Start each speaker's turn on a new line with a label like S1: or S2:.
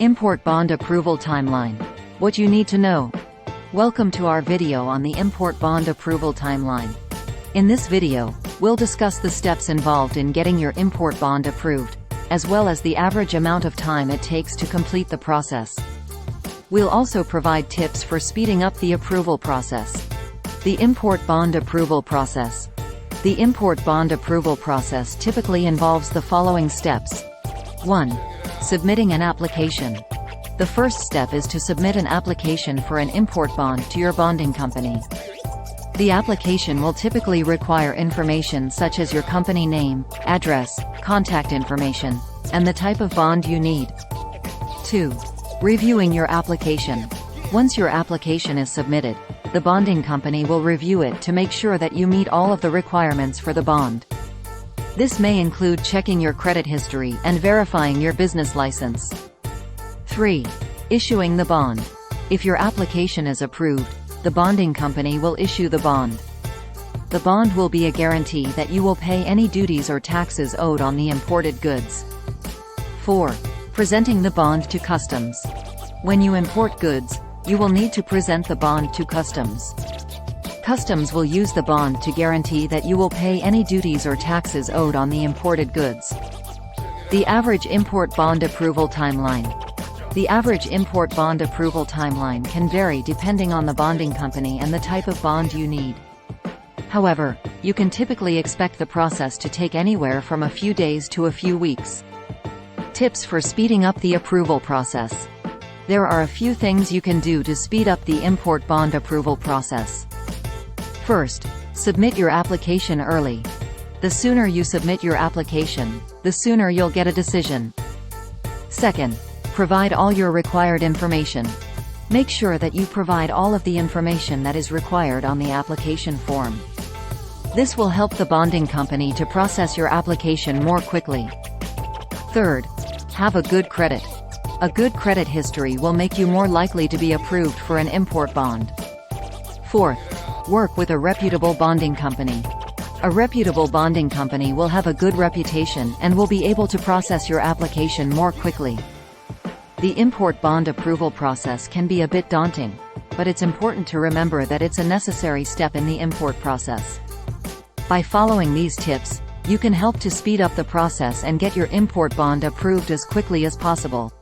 S1: Import bond approval timeline. What you need to know. Welcome to our video on the import bond approval timeline. In this video, we'll discuss the steps involved in getting your import bond approved, as well as the average amount of time it takes to complete the process. We'll also provide tips for speeding up the approval process. The import bond approval process. The import bond approval process typically involves the following steps. 1. Submitting an application. The first step is to submit an application for an import bond to your bonding company. The application will typically require information such as your company name, address, contact information, and the type of bond you need. 2. Reviewing your application. Once your application is submitted, the bonding company will review it to make sure that you meet all of the requirements for the bond. This may include checking your credit history and verifying your business license. 3. Issuing the bond. If your application is approved, the bonding company will issue the bond. The bond will be a guarantee that you will pay any duties or taxes owed on the imported goods. 4. Presenting the bond to customs. When you import goods, you will need to present the bond to customs. Customs will use the bond to guarantee that you will pay any duties or taxes owed on the imported goods. The average import bond approval timeline. The average import bond approval timeline can vary depending on the bonding company and the type of bond you need. However, you can typically expect the process to take anywhere from a few days to a few weeks. Tips for speeding up the approval process. There are a few things you can do to speed up the import bond approval process. First, submit your application early. The sooner you submit your application, the sooner you'll get a decision. Second, provide all your required information. Make sure that you provide all of the information that is required on the application form. This will help the bonding company to process your application more quickly. Third, have a good credit. A good credit history will make you more likely to be approved for an import bond. Fourth, work with a reputable bonding company. A reputable bonding company will have a good reputation and will be able to process your application more quickly. The import bond approval process can be a bit daunting, but it's important to remember that it's a necessary step in the import process. By following these tips, you can help to speed up the process and get your import bond approved as quickly as possible.